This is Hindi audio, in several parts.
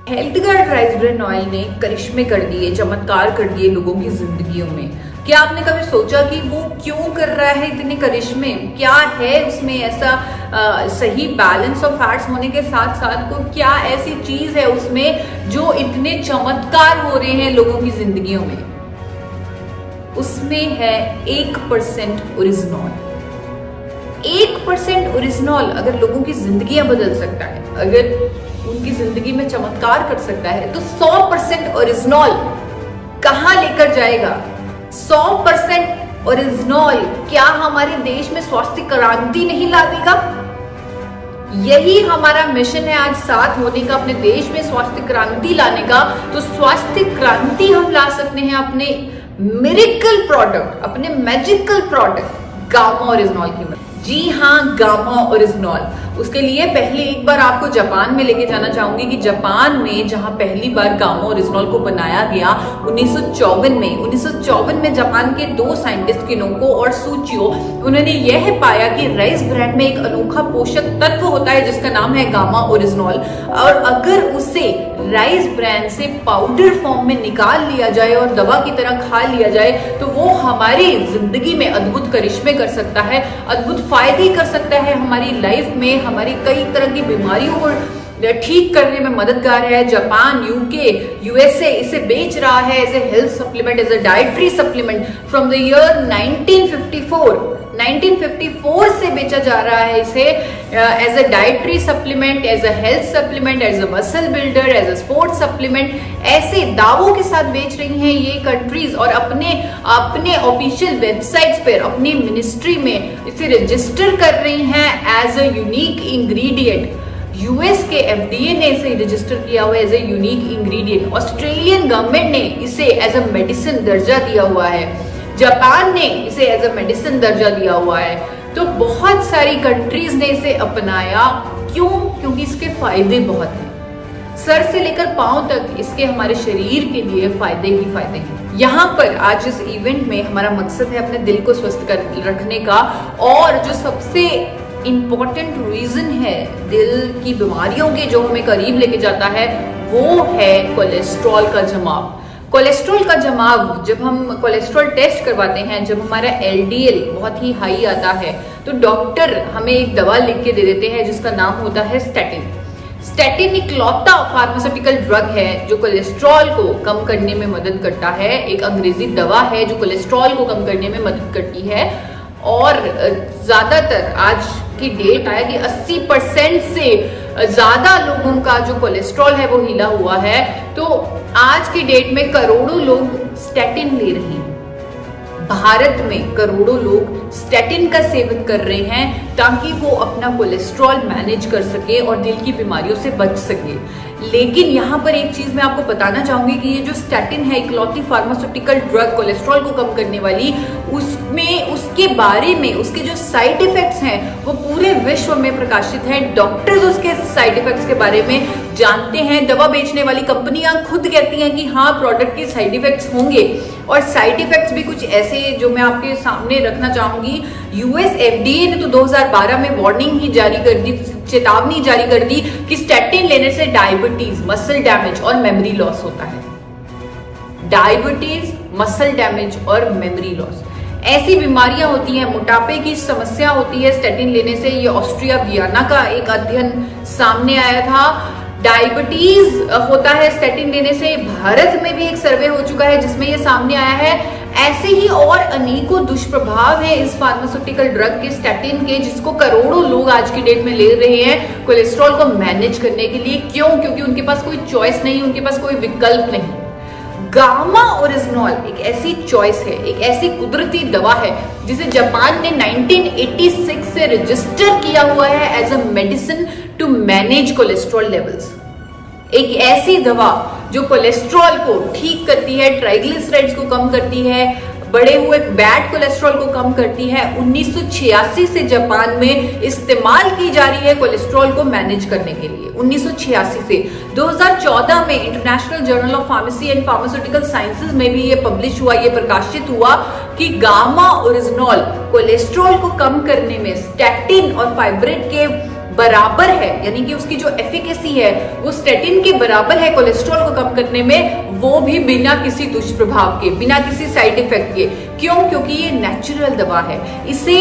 Health guard rice bran oil ने करिश्मे कर दिए, चमत्कार कर दिए लोगों की जिंदगियों में। क्या आपने कभी सोचा कि वो क्यों कर रहा है इतने करिश्मे? क्या है उसमें ऐसा सही बैलेंस ऑफ फैट्स होने के साथ साथ को क्या ऐसी चीज है उसमें जो इतने चमत्कार हो रहे हैं लोगों की जिंदगियों में? उसमें है 1% ओरिजिनॉल। 1% ओरिजिनॉल अगर लोगों की जिंदगियां बदल सकता है, अगर उनकी जिंदगी में चमत्कार कर सकता है, तो 100% ओरिजिनॉल कहां लेकर जाएगा? 100% ओरिजिनॉल क्या हमारे देश में स्वास्थ्य क्रांति नहीं ला देगा? यही हमारा मिशन है आज साथ होने का, अपने देश में स्वास्थ्य क्रांति लाने का। तो स्वास्थ्य क्रांति हम ला सकते हैं अपने मिरेकल प्रोडक्ट, अपने मैजिकल प्रोडक्ट गामा ओरिजिनॉल की मदद। जी हाँ, गामा ओरिजिनॉल। उसके लिए पहले एक बार आपको जापान में लेके जाना चाहूंगी कि जापान में जहां पहली बार गामा ओरिजिनॉल को बनाया गया 1954 में जापान के 2 साइंटिस्ट किनोको और सूचियो, उन्होंने यह पाया कि राइस ब्रान में एक अनोखा पोषक तत्व होता है जिसका नाम है गामा ओरिजिनॉल, और अगर उसे राइस ब्रान से पाउडर फॉर्म में निकाल लिया जाए और दवा की तरह खा लिया जाए तो वो हमारी जिंदगी में अद्भुत करिश्मे कर सकता है, अद्भुत फायदे कर सकता है हमारी लाइफ में, हमारी कई तरह की बीमारियों को ठीक करने में मददगार है। जापान, यूके, यूएसए इसे बेच रहा है as a health supplement, as a dietary supplement from the year 1954 से बेचा जा रहा है इसे as a dietary supplement, as a health supplement, as a muscle builder, as a sports supplement, ऐसे दावों के साथ बेच रही हैं ये कंट्रीज, और अपने ऑफिशियल वेबसाइट्स पर, अपनी मिनिस्ट्री में इसे रजिस्टर कर रही हैं as a unique ingredient. US के एफडीए ने इसे रजिस्टर किया हुआ है as a unique ingredient. Australian government ने इसे एज ए मेडिसिन दर्जा दिया हुआ है। जापान ने इसे एज ए मेडिसिन दर्जा दिया हुआ है। तो बहुत सारी कंट्रीज ने इसे अपनाया। क्यों? क्योंकि इसके फायदे बहुत हैं। सर से लेकर पांव तक इसके हमारे शरीर के लिए फायदे ही फायदे हैं। यहाँ पर आज इस इवेंट में हमारा मकसद है अपने दिल को स्वस्थ रखने का, और जो सबसे इंपॉर्टेंट रीजन है दिल की बीमारियों के जो हमें करीब लेके जाता है वो है कोलेस्ट्रॉल का जमाव। कोलेस्ट्रॉल का जमाव, जब हम कोलेस्ट्रॉल टेस्ट करवाते हैं, जब हमारा एलडीएल बहुत ही हाई आता है तो डॉक्टर हमें एक दवा लिख के दे देते हैं जिसका नाम होता है स्टैटिन। स्टैटिन इकलौता फार्मास्यूटिकल ड्रग है जो कोलेस्ट्रॉल को कम करने में मदद करता है। एक अंग्रेजी दवा है जो कोलेस्ट्रॉल को कम करने में मदद करती है, और ज्यादातर आज की डेट आया कि 80% से ज्यादा लोगों का जो कोलेस्ट्रॉल है वो हिला हुआ है। तो आज की डेट में करोड़ों लोग स्टैटिन ले रहे हैं। भारत में करोड़ों लोग स्टैटिन का सेवन कर रहे हैं ताकि वो अपना कोलेस्ट्रॉल मैनेज कर सके और दिल की बीमारियों से बच सके। लेकिन यहाँ पर एक चीज मैं आपको बताना चाहूंगी कि ये जो स्टैटिन है, इकलौती फार्मास्यूटिकल ड्रग कोलेस्ट्रॉल को कम करने वाली, उसमें उसके बारे में उसके जो साइड इफेक्ट्स हैं वो पूरे विश्व में प्रकाशित हैं। डॉक्टर्स उसके साइड इफेक्ट्स के बारे में जानते हैं। दवा बेचने वाली कंपनियां खुद कहती हैं कि हाँ, प्रोडक्ट के साइड इफेक्ट्स होंगे, और साइड इफेक्ट्स भी कुछ ऐसे जो मैं आपके सामने रखना चाहूंगी। यूएस एफडीए ने तो 2012 में वार्निंग ही जारी कर दी, चेतावनी जारी कर दी कि स्टैटिन लेने से डायबिटीज, मसल डैमेज और मेमोरी लॉस होता है। डायबिटीज, मसल डैमेज और मेमोरी लॉस ऐसी बीमारियां होती हैं, मोटापे की समस्या होती है स्टैटिन लेने से। ये ऑस्ट्रिया वियना का एक अध्ययन सामने आया था। डायबिटीज होता है स्टैटिन लेने से। भारत में भी एक सर्वे हो चुका है जिसमें ये सामने आया है। ऐसे ही और अनेकों दुष्प्रभाव है इस फार्मास्यूटिकल ड्रग के, स्टैटिन के, जिसको करोड़ों लोग आज की डेट में ले रहे हैं कोलेस्ट्रॉल को मैनेज करने के लिए। क्यों? क्योंकि उनके पास कोई चॉइस नहीं, उनके पास कोई विकल्प नहीं। गामा ओरिजिनॉल एक ऐसी चॉइस है, एक ऐसी कुदरती दवा है जिसे जापान ने 1986 से रजिस्टर किया हुआ है as a medicine to manage cholesterol levels. एक ऐसी दवा जो कोलेस्ट्रॉल को ठीक करती है, ट्राइग्लिसराइड्स को कम करती है, बढ़े हुए बैड कोलेस्ट्रॉल को कम करती है। 1986 से जापान में इस्तेमाल की जा रही है कोलेस्ट्रॉल को मैनेज करने के लिए। 1986 से 2014 में international journal of pharmacy and pharmaceutical sciences में भी ये पब्लिश हुआ, ये प्रकाशित हुआ कि गामा ओरिजिनॉल कोलेस्ट्रॉल को कम करने में स्टैटिन और फाइब्रेट के बराबर है, यानी कि उसकी जो एफिकेसी है वो स्टैटिन के बराबर है कोलेस्ट्रॉल को कम करने में, वो भी बिना किसी दुष्प्रभाव के, बिना किसी साइड इफेक्ट के। क्यों? क्योंकि ये नेचुरल दवा है। इसे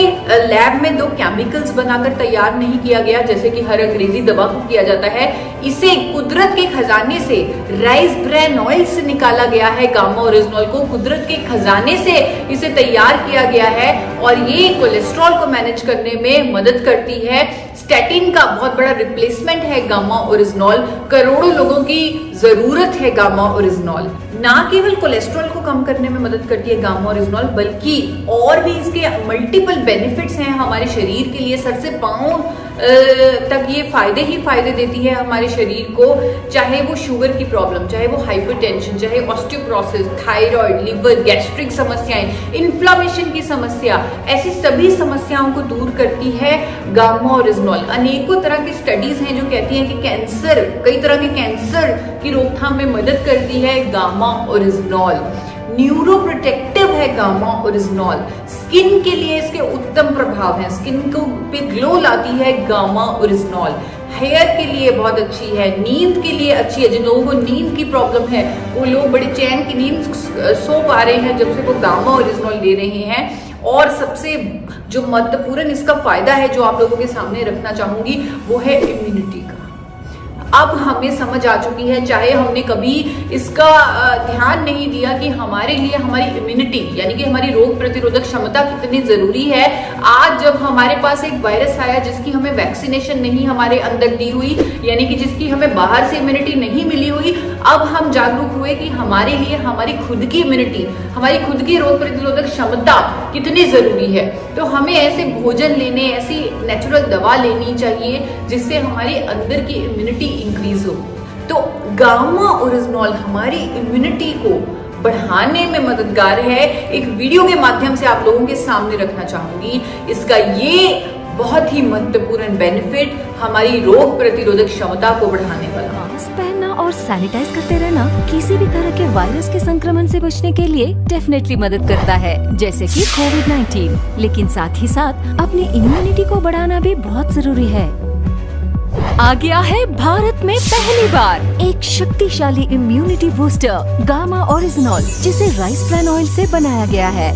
लैब में 2 केमिकल्स बनाकर तैयार नहीं किया गया जैसे कि हर अंग्रेजी दवा को किया जाता है। इसे कुदरत के खजाने से, राइस ब्रान ऑयल से निकाला गया है। गामा ओरिजिनॉल को कुदरत के खजाने से इसे तैयार किया गया है और ये कोलेस्ट्रॉल को मैनेज करने में मदद करती है। स्टैटिन का बहुत बड़ा रिप्लेसमेंट है गामा ओरिजिनॉल। करोड़ों लोगों की जरूरत है गामा ओरिजिनॉल। ना केवल कोलेस्ट्रॉल को कम करने में मदद करती है गामा ओरिजिनॉल, बल्कि और भी इसके मल्टीपल बेनिफिट्स हैं हमारे शरीर के लिए। सर से पांव तक ये फायदे ही फायदे देती है हमारे शरीर को, चाहे वो शुगर की प्रॉब्लम, चाहे वो हाइपरटेंशन, चाहे ऑस्टियोपोरोसिस, थायराइड, लिवर, गैस्ट्रिक समस्याएं, इन्फ्लामेशन की समस्या, ऐसी सभी समस्याओं को दूर करती है गामा ओरिजिनॉल। अनेकों तरह की स्टडीज हैं जो कहती हैं कि कैंसर, कई तरह के कैंसर की रोकथाम में मदद करती है गामा ओरिजिनॉल। न्यूरो प्रोटेक्टिव है गामा ओरिजिनॉल। स्किन के लिए इसके उत्तम प्रभाव हैं, स्किन को पे ग्लो लाती है गामा ओरिजिनॉल। हेयर के लिए बहुत अच्छी है, नींद के लिए अच्छी है। जिन लोगों को नींद की प्रॉब्लम है वो लोग बड़ी चैन की नींद सो पा रहे हैं जब से वो गामा ओरिजिनॉल ले रहे हैं। और सबसे जो महत्वपूर्ण इसका फायदा है जो आप लोगों के सामने रखना चाहूंगी वो है इम्यूनिटी का। अब हमें समझ आ चुकी है, चाहे हमने कभी इसका ध्यान नहीं दिया कि हमारे लिए हमारी इम्यूनिटी यानी कि हमारी रोग प्रतिरोधक क्षमता कितनी जरूरी है। आज जब हमारे पास एक वायरस आया जिसकी हमें वैक्सीनेशन नहीं हमारे अंदर दी हुई, यानी कि जिसकी हमें बाहर से इम्यूनिटी नहीं मिली हुई, अब हम जागरूक हुए कि हमारे लिए हमारी खुद की इम्यूनिटी, हमारी खुद की रोग प्रतिरोधक क्षमता कितनी जरूरी है। तो हमें ऐसे भोजन लेने, ऐसी नेचुरल दवा लेनी चाहिए जिससे हमारे अंदर की इम्यूनिटी इंक्रीज हो। तो गामा ओरिजिनॉल हमारी इम्यूनिटी को बढ़ाने में मददगार है। एक वीडियो के माध्यम से आप लोगों के सामने रखना चाहूंगी इसका ये बहुत ही महत्वपूर्ण बेनिफिट, हमारी रोग प्रतिरोधक क्षमता को बढ़ाने वाला। मास्क पहनना और सैनिटाइज करते रहना किसी भी तरह के वायरस के संक्रमण से बचने के लिए डेफिनेटली मदद करता है, जैसे कि कोविड-19। लेकिन साथ ही साथ अपनी इम्यूनिटी को बढ़ाना भी बहुत जरूरी है। आ गया है भारत में पहली बार एक शक्तिशाली इम्यूनिटी बूस्टर गामा ओरिजिनॉल, जिसे राइस ब्रान ऑयल से बनाया गया है।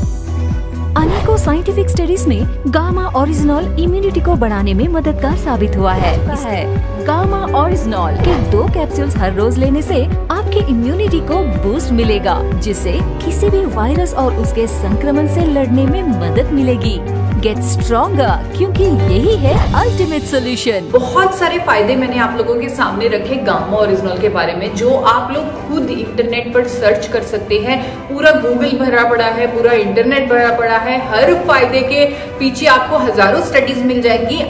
अनेकों साइंटिफिक स्टडीज में गामा ओरिजिनॉल इम्यूनिटी को बढ़ाने में मददगार साबित हुआ है। गामा ओरिजिनॉल के 2 कैप्सूल्स हर रोज लेने से आपकी इम्यूनिटी को बूस्ट मिलेगा, जिससे किसी भी वायरस और उसके संक्रमण से लड़ने में मदद मिलेगी। गेट स्ट्रॉन्गर, क्योंकि यही है अल्टीमेट सोल्यूशन। बहुत सारे फायदे मैंने आप लोगों के सामने रखे गामा ओरिजिनॉल के बारे में, जो आप लोग खुद इंटरनेट पर सर्च कर सकते हैं। पूरा गूगल भरा पड़ा है, पूरा इंटरनेट भरा पड़ा है। हर फायदे के पीछे आपको हजारों स्टडीज मिल जाएंगी।